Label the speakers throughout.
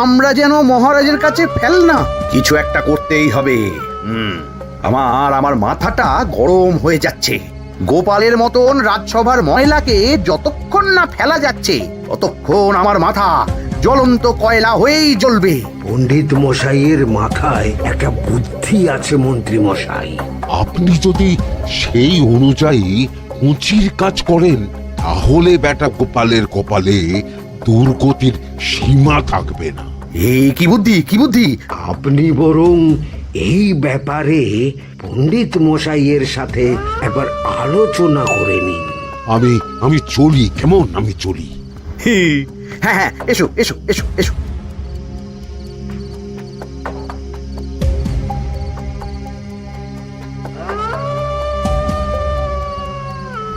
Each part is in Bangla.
Speaker 1: আমরা যেন মহারাজের কাছে ফেল না, কিছু একটা করতেই হবে। আমার মাথাটা গরম হয়ে যাচ্ছে। গোপালের মতন রাজসভার ময়লাকে যতক্ষণ না ফেলা যাচ্ছে ততক্ষণ আমার মাথা জ্বলন্ত কয়লা হয়েই জ্বলবে।
Speaker 2: পণ্ডিত মশাইয়ের মাথায় একটা বুদ্ধি আছে মন্ত্রী মশাই।
Speaker 3: আপনি যদি সেই অনুযায়ী উঁচির কাজ করেন তাহলে বেটা গোপালের কপালে দুর্গতির সীমা থাকবে না।
Speaker 1: এই কি বুদ্ধি!
Speaker 2: আপনি বরং এই ব্যাপারে পণ্ডিত মশাইয়ের সাথে একবার আলোচনা করে নিন।
Speaker 3: আমি চলি, কেমন? আমি চলি।
Speaker 1: হ্যাঁ, এসো।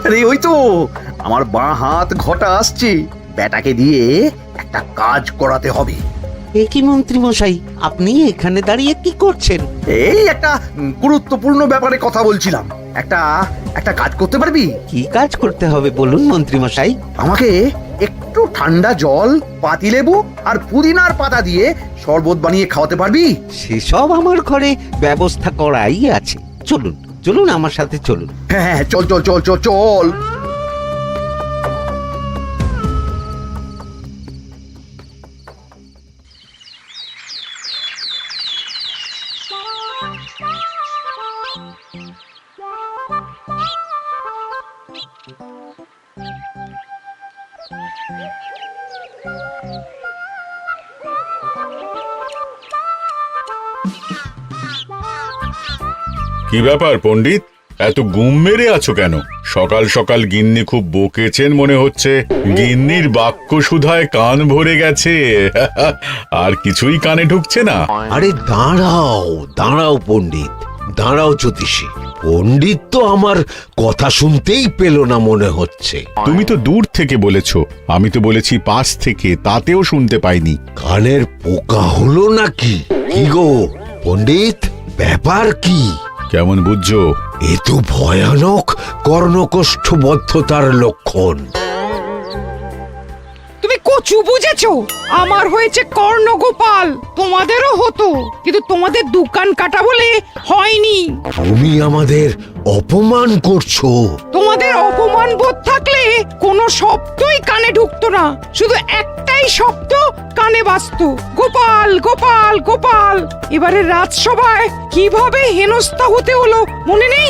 Speaker 1: আরে ওই তো আমার বাঁ হাত ঘটা আসছে, বেটাকে দিয়ে একটা কাজ করাতে হবে।
Speaker 4: এ কি মন্ত্রী মশাই, আপনি এখানে দাঁড়িয়ে কি করছেন?
Speaker 1: এই একটা গুরুত্বপূর্ণ ব্যাপারে কথা বলছিলাম। একটা কাজ করতে পারবি?
Speaker 4: কি কাজ করতে হবে বলুন মন্ত্রী মশাই।
Speaker 1: আমাকে একটু ঠান্ডা জল, পাতিলেবু আর পুদিনার পাতা দিয়ে শরবত বানিয়ে খাওয়াতে পারবি?
Speaker 4: সেসব আমার ঘরে ব্যবস্থা করাই আছে। চলুন চলুন আমার সাথে চলুন।
Speaker 1: হ্যাঁ, চল।
Speaker 5: কি ব্যাপার পণ্ডিত, এত গুম মেরে আছো কেন? সকাল সকাল গিন্নি খুব বকেছেন মনে হচ্ছে। গিন্নির বাক্য সুধায় কান ভরে গেছে, আর কিছুই কানে ঢুকছে না।
Speaker 2: আরে দাঁড়াও পণ্ডিত, দাঁড়াও জ্যোতিষী। পণ্ডিত তো আমার কথা শুনতেই পেল না মনে হচ্ছে।
Speaker 5: তুমি তো দূর থেকে বলেছ, আমি তো বলেছি পাশ থেকে, তাতেও শুনতে পাইনি।
Speaker 2: কানের পোকা হলো নাকি? কি গো পণ্ডিত, ব্যাপার কি?
Speaker 5: কেমন বুঝছো?
Speaker 2: এ তো ভয়ানক কর্ণকোষ্ঠবদ্ধতার লক্ষণ।
Speaker 6: তুমি কচু বুঝেছো? আমার হয়েছে কর্ণগোপাল, তোমাদেরও হতো, কিন্তু তোমাদের দোকান কাটা বলে হয়নি।
Speaker 2: তুমি আমাদের অপমান করছো।
Speaker 6: তোমাদের অপমান বোধ থাকলে কোনো শব্দই কানে ঢুকতো না, শুধু একটাই শব্দ কানে বাজতো, গোপাল গোপাল গোপাল। এবারে রাজসভায় কিভাবে হেনস্থা হতে হলো মনে নেই?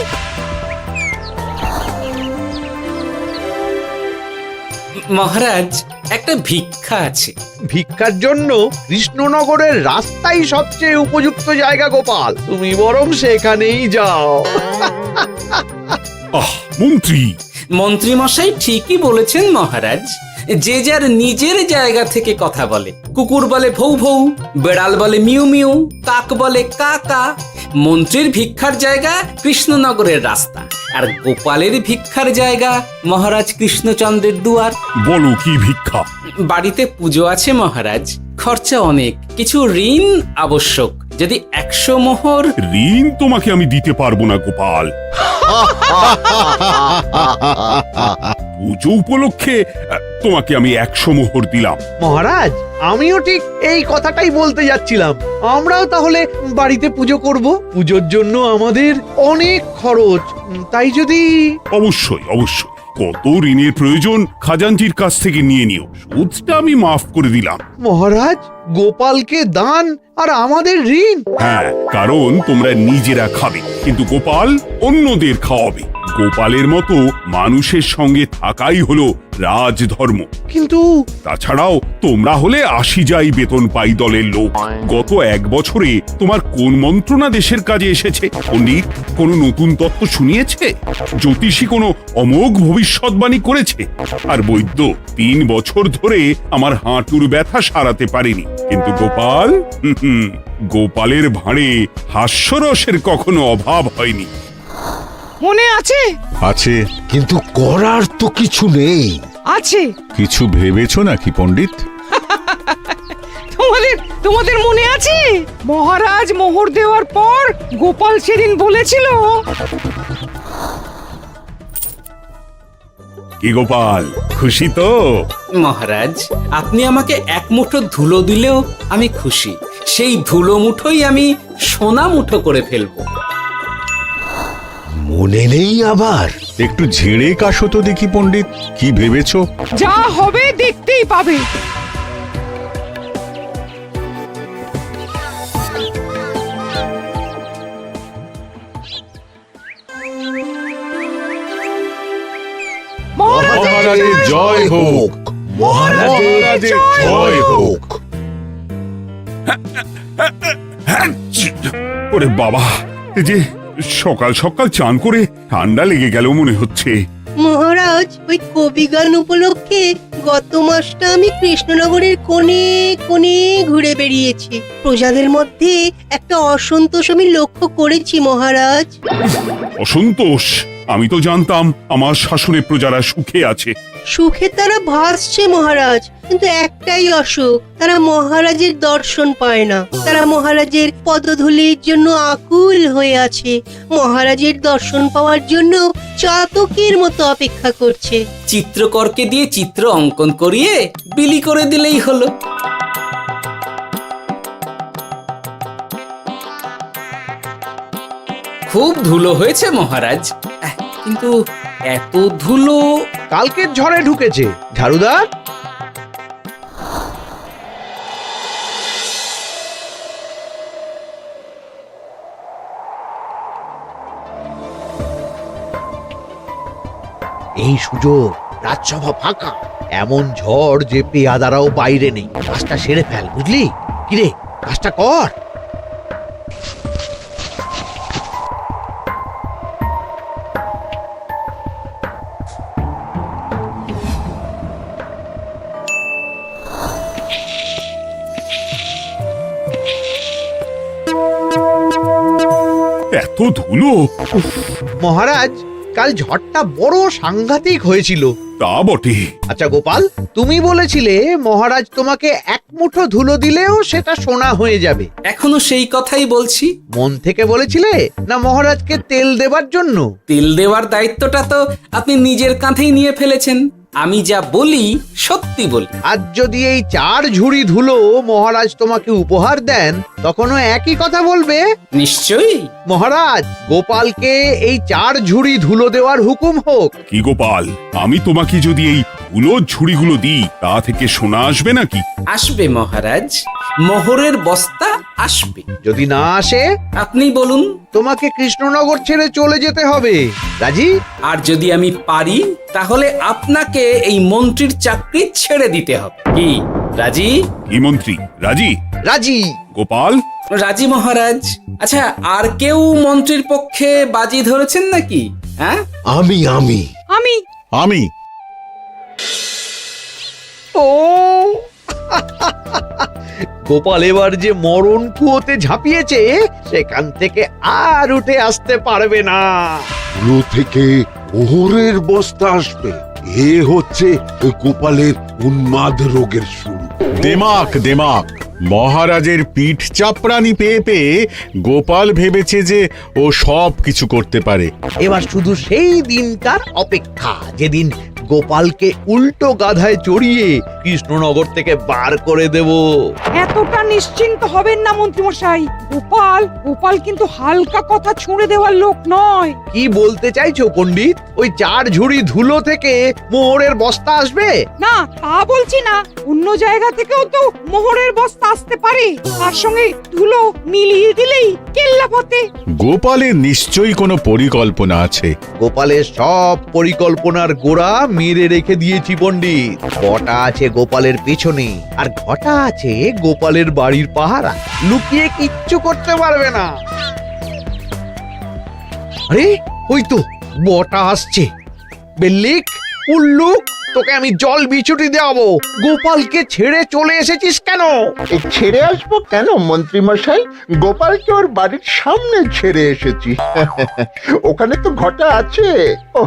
Speaker 7: মহারাজ, একটা ভিক্ষা আছে।
Speaker 8: ভিক্ষার জন্য কৃষ্ণনগরের রাস্তাই সবচেয়ে উপযুক্ত জায়গা গোপাল, তুমি বরং সেখানেই যাও।
Speaker 7: মন্ত্রী মশাই ঠিকই বলেছেন মহারাজ। যে যার নিজের জায়গা থেকে কথা বলে। কুকুর বলে ভৌ ভৌ, বেড়াল বলে মিউ মিউ, কাক বলে কা কা। মন্ত্রীর ভিক্ষার জায়গা কৃষ্ণনগরের রাস্তা, আর গোপালের ভিক্ষার জায়গা মহারাজ কৃষ্ণচন্দ্রের দুয়ার।
Speaker 9: বলো কি ভিক্ষা?
Speaker 7: বাড়িতে পুজো আছে মহারাজ, খরচা অনেক, কিছু ঋণ আবশ্যক। যদি 100 মোহর।
Speaker 9: ঋণ তোমাকে আমি দিতে পারবো না গোপাল। পুজো উপলক্ষে তোমাকে আমি 100 মোহর দিলাম।
Speaker 8: মহারাজ, আমিও ঠিক এই কথাটাই বলতে যাচ্ছিলাম। আমরাও তাহলে বাড়িতে পুজো করব। পুজোর জন্য আমাদের অনেক খরচ, তাই যদি।
Speaker 9: অবশ্যই। কত ঋণের প্রয়োজন খাজাঞ্চির কাছ থেকে নিয়ে নিও, সুদটা আমি মাফ করে দিলাম।
Speaker 8: মহারাজ, গোপালকে দান আর আমাদের ঋণ?
Speaker 9: হ্যাঁ, কারণ তোমরা নিজেরা খাবে, কিন্তু গোপাল অন্যদের খাওয়াবে। গোপালের মতো মানুষের সঙ্গে থাকাই হলো রাজধর্ম।
Speaker 8: কিন্তু
Speaker 9: তাছাড়াও তোমরা হলে 80 যাই বেতন পাই দলের লোক। গত 1 বছরে তোমার কোন মন্ত্রণা দেশের কাজে এসেছে? পণ্ডিত কোনো নতুন তত্ত্ব শুনিয়েছে? জ্যোতিষী কোনো অমোঘ ভবিষ্যৎবাণী করেছে? আর বৈদ্য 3 বছর ধরে আমার হাঁটুর ব্যথা সারাতে পারেনি। কিন্তু গোপাল, গোপালের ভাঁড়ে হাস্যরসের কখনো অভাব হয়নি।
Speaker 6: মনে আছে?
Speaker 5: আছে।
Speaker 2: কিন্তু করার তো কিছু নেই।
Speaker 6: আছে।
Speaker 5: কিছু ভেবেছো নাকি পণ্ডিত?
Speaker 6: তোমাদের মনে আছে মহারাজ মোহর দেওয়ার পর গোপাল সেদিন বলেছিল
Speaker 9: কি গোপাল, খুশি তো?
Speaker 7: মহারাজ, আপনি আমাকে এক মুঠো ধুলো দিলেও আমি খুশি। সেই ধুলো মুঠোই আমি সোনা মুঠো করে ফেলবো।
Speaker 2: মনে নেই আবার?
Speaker 5: একটু ঝেড়ে কাশো তো দেখি পণ্ডিত, কি ভেবেছো?
Speaker 6: যা হবে দেখতেই পাবে।
Speaker 5: মহারাজের জয় হোক,
Speaker 2: মহারাজের জয় হোক।
Speaker 9: ওরে বাবা, এই যে সকাল সকাল চান করে ঠান্ডা লেগে গেল মনে হচ্ছে।
Speaker 10: মহারাজ, ওই কবি গান উপলক্ষে গত মাসটা আমি কৃষ্ণনগরের কোণে কোণে ঘুরে বেরিয়েছি। প্রজাদের মধ্যে একটা অসন্তোষ আমি লক্ষ্য করেছি মহারাজ।
Speaker 9: অসন্তোষ? আমি তো জানতাম আমার শাসনে প্রজারা সুখে আছে।
Speaker 10: সুখে তারা ভাসছে মহারাজ, কিন্তু একটাই অসুখ, তারা মহারাজের দর্শন পায় না। তারা মহারাজের পদধূলির জন্য আকুল হয়ে আছে, মহারাজের দর্শন পাওয়ার জন্য চাতকের মতো অপেক্ষা করছে।
Speaker 7: চিত্রকরকে দিয়ে চিত্র অঙ্কন করিয়ে বিলি করে দিলেই হলো। খুব ধুলো হয়েছে মহারাজ, কিন্তু এত ধুলো।
Speaker 8: কালকের ঝড়ে ঢুকেছে। ঝাড়ুদার, এই সুযোগ, রাজসভা ফাঁকা, এমন ঝড় যে পেয়াদারাও বাইরে নেই। কাজটা সেরে ফেল, বুঝলি? কিরে, কাজটা কর।
Speaker 9: এত ধুলো! উফ,
Speaker 8: মহারাজ, কাল ঝড়টা বড় সাংঘাতিক হয়েছিল।
Speaker 9: তা বটে।
Speaker 8: আচ্ছা গোপাল, তুমি বলেছিলে মহারাজ তোমাকে এক মুঠো ধুলো দিলেও সেটা সোনা হয়ে যাবে।
Speaker 7: এখনো সেই কথাই বলছি।
Speaker 8: মন থেকে বলেছিলে না মহারাজকে তেল দেবার জন্য?
Speaker 7: তেল দেওয়ার দায়িত্বটা তো আপনি নিজের কাঁধেই নিয়ে ফেলেছেন। আমি যা বলি সত্যি বলি।
Speaker 8: আজ যদি এই 4 ঝুড়ি ধুলো মহারাজ তোমাকে উপহার দেন, তখনও একই কথা বলবে?
Speaker 7: নিশ্চয়ই।
Speaker 8: মহারাজ, গোপালকে এই 4 ঝুড়ি ধুলো দেওয়ার হুকুম হোক।
Speaker 9: কি গোপাল, আমি তোমাকে যদি এই ধুলোর ঝুড়িগুলো দিই, তা থেকে সোনা আসবে নাকি?
Speaker 7: আসবে মহারাজ, মোহরের বস্তা আসবে।
Speaker 8: যদি না আসে,
Speaker 7: আপনি বলুন।
Speaker 8: তোমাকে কৃষ্ণনগর ছেড়ে চলে যেতে হবে। রাজি?
Speaker 7: আর যদি আমি পারি, তাহলে আপনাকে এই মন্ত্রীর চাকরি ছেড়ে দিতে হবে। কি রাজি?
Speaker 9: কি মন্ত্রী, রাজি?
Speaker 8: রাজি।
Speaker 9: গোপাল?
Speaker 7: রাজি মহারাজ। আচ্ছা, আর কেউ মন্ত্রীর পক্ষে বাজি ধরেছেন নাকি? হ্যাঁ,
Speaker 2: আমি
Speaker 6: আমি
Speaker 5: আমি
Speaker 8: ও গোপাল এবার যে মরণ কুয়োতে ঝাঁপিয়েছে, সেখান থেকে আর উঠে আসতে পারবে না।
Speaker 3: ধুলো থেকে মোহরের বস্তা আসবে, এ হচ্ছে গোপালের উন্মাদ রোগের শুরু।
Speaker 5: দেমাক দেমাক, মহারাজের পিঠ চাপড়ানি পেয়ে পেয়ে গোপাল ভেবেছে যে ও সব কিছু করতে পারে।
Speaker 8: এবার শুধু সেই দিনটার অপেক্ষা, যেদিন গোপালকে উল্টো গাধায় চড়িয়ে কৃষ্ণনগর থেকে বার করে দেব।
Speaker 6: এতটা নিশ্চিন্ত হবেন না মন্ত্রী মশাই। গোপাল কিন্তু হালকা কথা ছুঁড়ে দেওয়ার লোক নয়।
Speaker 8: কি বলতে চাইছো পণ্ডিত? ওই 4 ঝুড়ি ধুলো থেকে মোহরের বস্তা আসবে?
Speaker 6: না, তা বলছি না। অন্য জায়গা থেকেও তো মোহরের বস্তা আসতে পারে। তার সঙ্গে ধুলো মিলিয়ে দিলেই কেল্লা ফতে।
Speaker 5: গোপালের নিশ্চয়ই কোনো পরিকল্পনা আছে।
Speaker 8: গোপালের সব পরিকল্পনার গোড়া মেরে রেখে দিয়েছি পণ্ডিত। ঘটা আছে গোপালের পেছনে, আর ঘটা আছে গোপালের বাড়ির পাহারা। লুকিয়ে কিচ্ছু করতে পারবে না। আরে ওই তো বটা আসছে। বেল্লিক, উল্লুক, তোকে আমি জল বিছুটি দেওয়াবো। গোপালকে ছেড়ে চলে এসেছিস কেন?
Speaker 11: ছেড়ে আসবো কেন মন্ত্রী মশাই? গোপালকে ওর বাড়ির সামনে ছেড়ে এসেছি। ওখানে তো ঘটা আছে। ও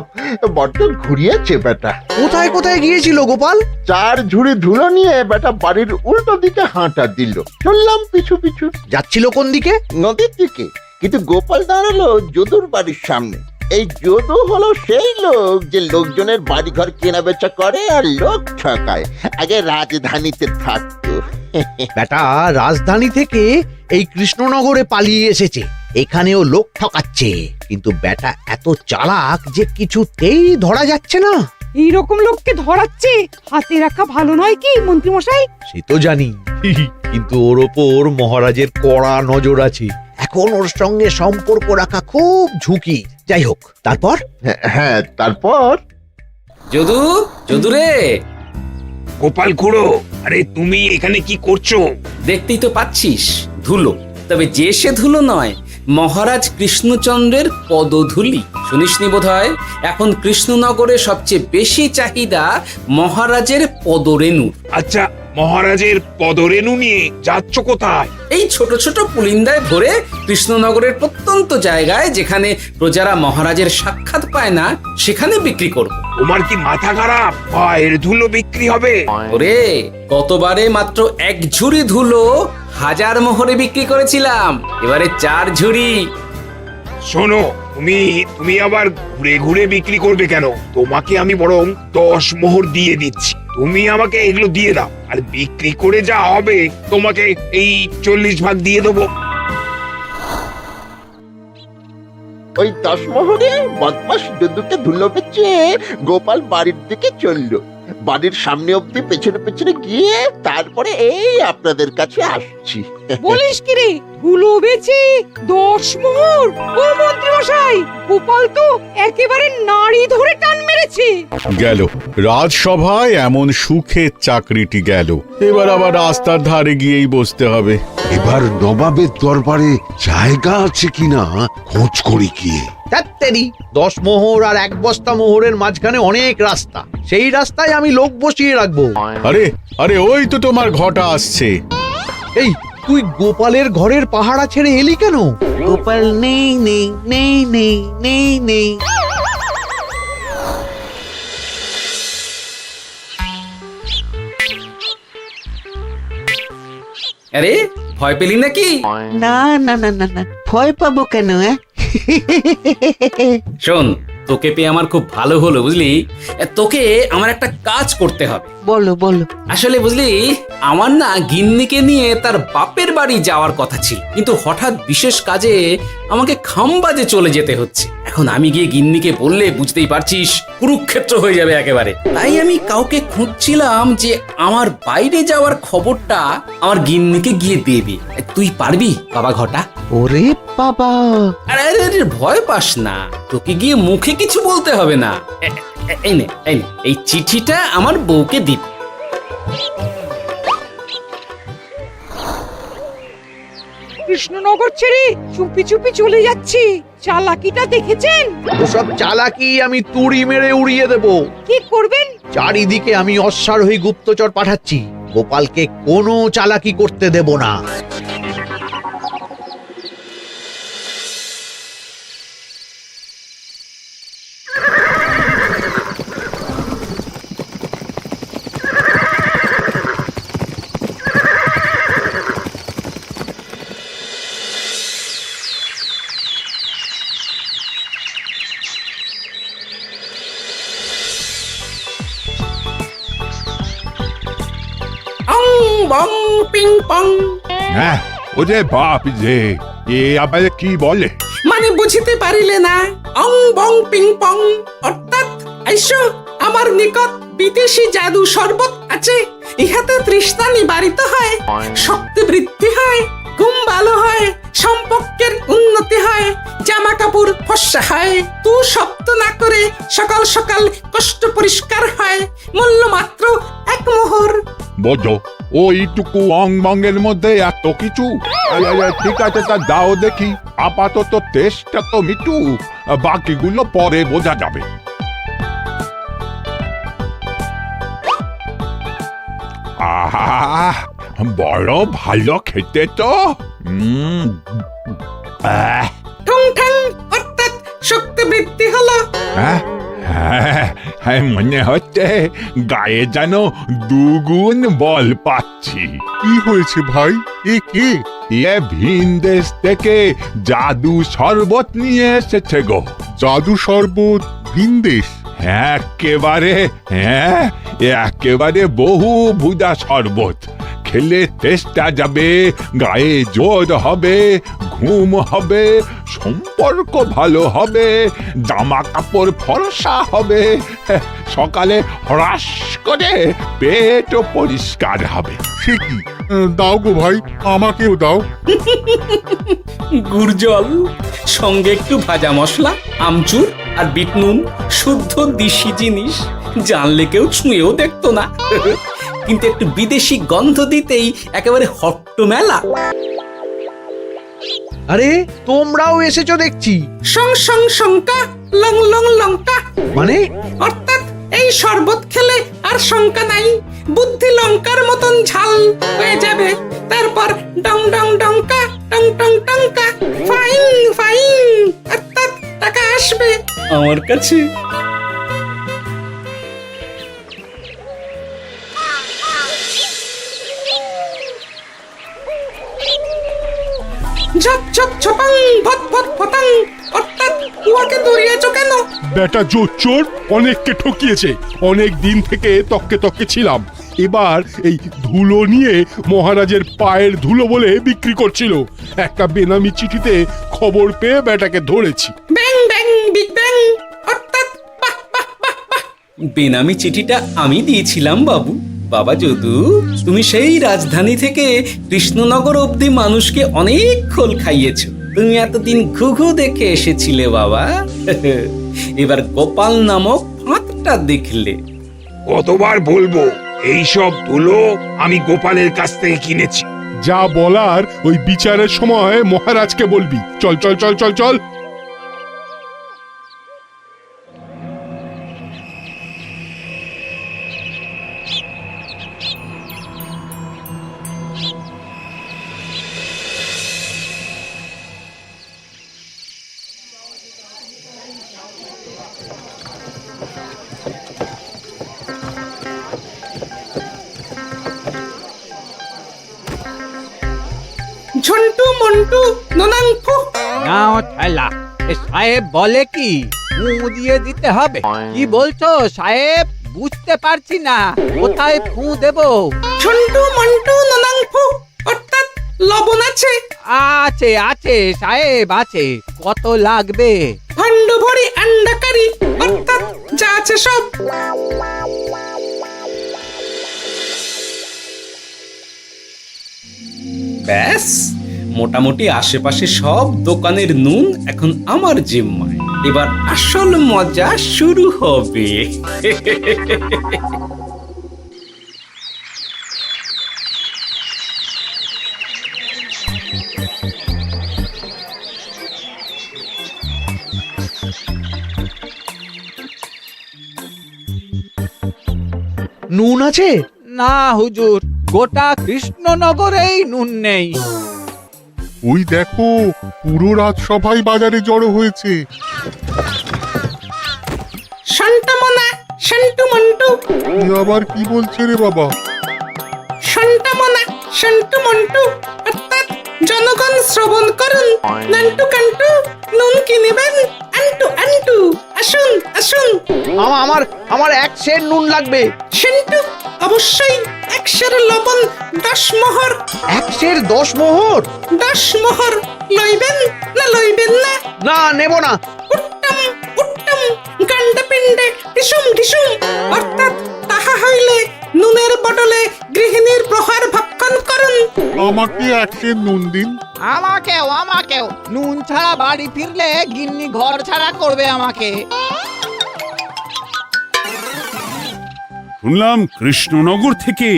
Speaker 11: বড্ড ঘুরিয়েছে বেটা।
Speaker 8: কোথায় কোথায় গিয়েছিল গোপাল?
Speaker 11: 4 ঝুড়ি ধুলো নিয়ে বেটা বাড়ির উল্টো দিকে হাঁটা দিল। চললাম পিছু পিছু।
Speaker 8: যাচ্ছিল কোন দিকে?
Speaker 11: নদীর দিকে, কিন্তু গোপাল দাঁড়ালো যদুর বাড়ির সামনে। এই যদু হলো সেই লোক যে লোকজনের বাড়িঘর কেনা বেচা করে আর লোক ঠকায়। আগে রাজধানীতে থাকতো।
Speaker 8: বেটা রাজধানী থেকে এই কৃষ্ণনগরে পালিয়ে এসেছে, এখানেও লোক ঠকাচ্ছে, কিন্তু বেটা এত চালাক যে কিছুতেই ধরা যাচ্ছে না।
Speaker 6: এইরকম লোককে ধরাচ্ছে হাতে রাখা ভালো নয় কি মন্ত্রী মশাই?
Speaker 8: সে তো জানি, কিন্তু ওর ওপর মহারাজের কড়া নজর আছে। এখন ওর সঙ্গে সম্পর্ক রাখা খুব ঝুঁকি। যাই হোক, তারপর
Speaker 11: হ্যাঁ, তারপর
Speaker 7: যদু, যদু রে,
Speaker 9: গোপাল খুড়ো, আরে তুমি এখানে কি করছো?
Speaker 7: দেখতেই তো পাচ্ছিস ধুলো, তবে যে সে ধুলো নয়, মহারাজ কৃষ্ণচন্দ্রের পদধূলি। শুনিসনি বোধহয় এখন কৃষ্ণনগরে সবচেয়ে বেশি চাহিদা মহারাজের পদরেণুর।
Speaker 9: আচ্ছা, মহারাজের পদরেণু নিয়ে যাচ্ছ কোথায়?
Speaker 7: এই ছোট ছোট পুলিন্দায় ভরে কৃষ্ণনগরের প্রত্যন্ত জায়গায় যেখানে প্রজারা মহারাজের সাক্ষাৎ পায় না সেখানে বিক্রি করব।
Speaker 9: তোমার কি মাথা খারাপ? পায়ের ধুলো বিক্রি হবে?
Speaker 7: ওরে, গতবারে মাত্র 1 ঝুড়ি ধুলো 1000 মোহরে বিক্রি করেছিলাম, এবারে 4 ঝুড়ি।
Speaker 9: শোনো, তুমি আবার ঘুরে ঘুরে বিক্রি করবে কেন? তোমাকে আমি বরং 10 মোহর দিয়ে দিচ্ছি, তুমি আমাকে এগুলো দিয়ে দাও, আর বিক্রি করে যা হবে তোমাকে এই 40 ভাগ দিয়ে দেবো।
Speaker 11: ওই 10 মোহরে বদমাস দুদুকে ধুলো বেচে গোপাল বাড়ির দিকে চললো। বাড়ির সামনে অব্দি পেছনে পেছনে গিয়ে তারপরে এই আপনাদের কাছে আসছি।
Speaker 6: বলিস কি রে, ধুলো বেচে 10 মোহর? ও মন্ত্রী মশাই, গোপাল তো একেবারে নাড়ি ধরে টান মেরেছে।
Speaker 5: গেল রাজসভায় এমন সুখের চাকরিটি গেল, এবার আবার রাস্তার ধারে গিয়েই বসতে হবে।
Speaker 3: এবার নবাবের দরবারে জায়গা আছে কিনা খোঁজ করি গিয়ে।
Speaker 8: তাত্তেরি 10 মোহর আর 1 বস্তা মোহরের মাঝখানে অনেক রাস্তা, সেই রাস্তায় আমি লোক বসিয়ে রাখবো।
Speaker 5: আরে আরে, ওই তো তোমার ঘটা আসছে।
Speaker 8: এই, তুই গোপালের ঘরের পাহারা ছেড়ে এলি কেন?
Speaker 4: গোপাল নেই নেই নেই নেই নেই নেই।
Speaker 7: আরে, ভয় পেলি নাকি?
Speaker 4: না না না না না, ভয় পাবো কেন?
Speaker 7: শোন, তোকে পেয়ে আমার খুব ভালো হলো বুঝলি। তোকে আমার একটা কাজ করতে হবে।
Speaker 4: বলো বলো।
Speaker 7: আসলে বুঝলি, আমার না গিন্নিকে নিয়ে তার বাপের বাড়ি যাওয়ার কথা ছিল, কিন্তু হঠাৎ বিশেষ কাজে আমাকে খামবাজে চলে যেতে হচ্ছে। এখন আমি গিয়ে গিন্নিকে বললে বুঝতেই পারছিস কুরুক্ষেত্র হয়ে যাবে একেবারে। তাই আমি কাউকে খুঁজছিলাম যে আমার বাইরে যাওয়ার খবরটা আমার গিন্নিকে গিয়ে দেবে। তুই পারবি বাবা ঘটা?
Speaker 4: ওরে বাবা,
Speaker 7: আরে আরে আরে, ভয় পাস না, তোকে গিয়ে মুখে কিছু বলতে হবে না। এই নে, এই চিঠিটা আমার বউকে দিবি।
Speaker 6: কৃষ্ণনগর ছেড়ে চুপি চুপি চলে যাচ্ছি, চালাকিটা দেখেছেন?
Speaker 8: ওসব চালাকি আমি তুড়ি মেরে উড়িয়ে দেব।
Speaker 6: কি করবেন?
Speaker 8: চারিদিকে আমি অশ্বারোহী গুপ্তচর পাঠাচ্ছি, গোপালকে কোনো চালাকি করতে দেব না।
Speaker 7: অং বং পিং পং।
Speaker 9: হ্যাঁ, ওরে বাপ রে, এ আবার কি বলে?
Speaker 7: মানে বুঝিতে পারিলে না? অং বং পিং পং অর্থাৎ আইসো আমার নিকট বিদেশি জাদু শরবত আছে, ইহাতে তৃষ্ণা নিবারিত হয়, শক্তি বৃদ্ধি হয়, ঘুম ভালো হয়, সম্পর্কের উন্নতি হয়, জামা কাপড় ফর্সা হয়, তু শব্দ না করে সকাল সকাল কষ্ট পরিষ্কার হয়, মূল্য মাত্র 1 মোহর।
Speaker 9: বোঝো, ওইটুকু অংবঙ্গের মধ্যে এত কিছু? ঠিক আছে, তা দাও দেখি, আপাতত টেস্টটা তো মিটু, বাকিগুলো পরে বোঝা যাবে। আহা, বড় ভালো খেতে তো।
Speaker 7: ঠং ঠং অর্থাৎ শক্তি বৃদ্ধি হলো।
Speaker 9: হ্যাঁ, মনে হচ্ছে গায়ে যেন 2 গুণ বল পাচ্ছি। কি হয়েছে ভাই? এ কে? এ ভিন দেশ থেকে জাদু শরবত নিয়ে এসেছে গো। জাদু শরবত ভিনদেশ। একেবারে, হ্যাঁ, একেবারে বহু ভুজা শরবত। খেলে তেষ্টা যাবে, গায়ে জোর হবে, ঘুম হবে, সম্পর্ক ভালো হবে, জামা কাপড় ফর্সা হবে, সকালে হ্রাস করে পেটও পরিষ্কার হবে।
Speaker 12: সে কি? দাও গো ভাই, আমাকেও দাও।
Speaker 7: গুড় জল, সঙ্গে একটু ভাজা মশলা, আমচুর আর বিট নুন, শুদ্ধ দেশি জিনিস। জানলে কেউ ছুঁয়েও দেখতো না, কিন্তু একটু বিদেশি গন্ধ দিতেই একেবারে হট্ট মেলা।
Speaker 8: আরে তোমরাও এসেছো দেখছি।
Speaker 6: সং সং শঙ্কা, লং লং লঙ্কা।
Speaker 8: মানে
Speaker 6: অর্থাৎ এই শরবত খেলে আর শঙ্কা নাই, বুদ্ধি লঙ্কার মতন ঝাল হয়ে যাবে। তারপর ডং ডং ডঙ্কা, টং টং টঙ্কা, ফাইন ফাইন, অর্থাৎ টাকা আসবে
Speaker 7: আমার কাছে।
Speaker 6: ঝপ ঝপ ছপাং, ভট ভট ফটাং। অর্থাৎ উহাকে দৌড়িয়েছ কেন?
Speaker 9: বেটা জোচ্চোর অনেককে ঠকিয়েছে। অনেক দিন থেকে তককে তককে ছিলাম। এবার এই ধুলো নিয়ে মহারাজের পায়ের ধুলো বলে বিক্রি করছিল। একটা বেনামি চিঠিতে খবর পেয়ে বেটাকে ধরেছি।
Speaker 6: ব্যাং ব্যাং বিগ ব্যাং। অর্থাৎ বাহ বাহ বাহ বাহ।
Speaker 7: বেনামি চিঠিটা আমি দিয়েছিলাম বাবু। বাবা যদু, তুমি সেই রাজধানী থেকে কৃষ্ণনগর অবধি মানুষকে অনেক খোল খাইয়েছো। তুমি এতদিন ঘুঘু দেখে এসেছিলে বাবা, এবার গোপাল নামক ফাঁদটা দেখলে।
Speaker 13: কতবার বলবো, এইসব ধুলো আমি গোপালের কাছ থেকে কিনেছি।
Speaker 9: যা বলার ওই বিচারের সময় মহারাজকে বলবি। চল চল চল চল চল।
Speaker 6: ঝন্টু মন্টু ননাং ফু।
Speaker 8: নাও ঠেলা। সাহেব বলে কি ফু দিয়ে দিতে হবে? কি বলছো সাহেব? বুঝতে পারছি না, কোথায় ফু দেব?
Speaker 6: ঝন্টু মন্টু ননাং ফু। অর্থাৎ লবণ আছে?
Speaker 8: আছে আছে সাহেব আছে। কত লাগবে?
Speaker 6: ভান্ড ভরি আন্ডাকারি। অর্থাৎ যা আছে সব।
Speaker 7: ব্যাস, মোটামুটি আশেপাশে সব দোকানের নুন এখন আমার জিম্মায়। এবার আসল মজা শুরু হবে।
Speaker 8: নুন আছে? না হুজুর, গোটা কৃষ্ণনগরেই নুন নেই।
Speaker 12: ওই দেখো, পুরো রাজসভাই বাজারে জড়ো হয়েছে।
Speaker 6: শান্তামনা, শান্টু মন্টু।
Speaker 12: এ আবার কি বলছে রে বাবা?
Speaker 6: শান্তামনা, শান্টু মন্টু। অর্থাৎ জনগণ শ্রবণ করুন। নান্টু কান্টু, নুন কিনেবেন আন্টু আন্টু। আসুন আসুন।
Speaker 8: আমার আমার এক সের নুন লাগবে।
Speaker 6: শান্টু, অবশ্যই 100 লবণ 10 মোহর।
Speaker 8: এক সের 10 মোহর?
Speaker 6: 10 মোহর লইবেন না লইবেন না?
Speaker 8: না, নেব না।
Speaker 6: উত্তম উত্তম, গান্ডা পিণ্ডে ঢিসুম ঢিসুম। অর্থাৎ তাহা হইলে নুনের বদলে গৃহিণীর প্রহার ভক্ষণ করুন।
Speaker 12: আমাকে 100 নুন দিন।
Speaker 8: আমাকেও আমাকেও। নুন ছাড়া বাড়ি ফিরলে গিন্নি ঘর ছাড়া করবে আমাকে।
Speaker 9: শুনলাম কৃষ্ণনগর থেকে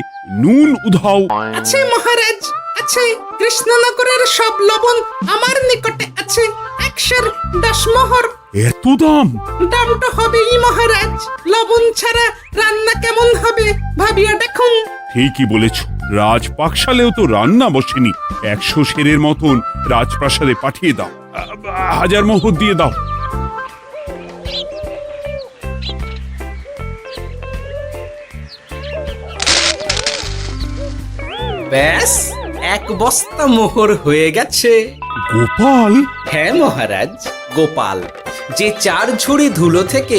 Speaker 9: নুন উধাও।
Speaker 6: আছে মহারাজ, আছে। কৃষ্ণনগরের সব লবণ আমার নিকটে আছে। 110 মোহর।
Speaker 9: এত দাম?
Speaker 6: দাম তো হবেই মহারাজ। লবণ ছাড়া রান্না কেমন হবে ভাবিয়া দেখুন।
Speaker 9: ঠিকই বলেছ, রাজপাকশালেও তো রান্না বসেনি। 100 সেরের মতন রাজপ্রাসাদে পাঠিয়ে দাও। 1000 মোহর দিয়ে দাও।
Speaker 7: ব্যাস, 1 বস্তা মোহর হয়ে গেছে।
Speaker 9: গোপাল?
Speaker 7: হ্যাঁ মহারাজ, গোপাল। যে 4 ঝুড়ি ধুলো থেকে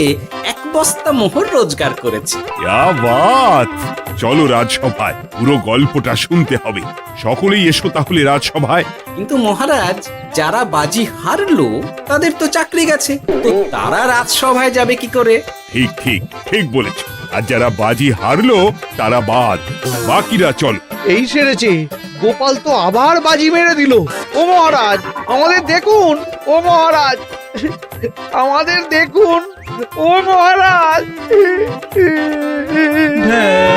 Speaker 7: 1 বস্তা মোহর রোজগার করেছে।
Speaker 9: ইয়া বাত! চলো রাজসভায়, পুরো গল্পটা শুনতে হবে। সকলেই এসো তাহলে রাজসভায়।
Speaker 7: কিন্তু মহারাজ, যারা বাজি হারলো তাদের তো চাকরি গেছে, তো তারা রাজসভায় যাবে কি করে?
Speaker 9: ঠিক ঠিক ঠিক বলেছ। আর যারা বাজি হারলো তারা বাদ, বাকিরা চলো।
Speaker 8: এই সেরেছে, গোপাল তো আবার বাজি মেরে দিল। ও মহারাজ, আমাদের দেখুন। ও মহারাজ, আমাদের দেখুন। ও মহারাজ।
Speaker 12: হ্যাঁ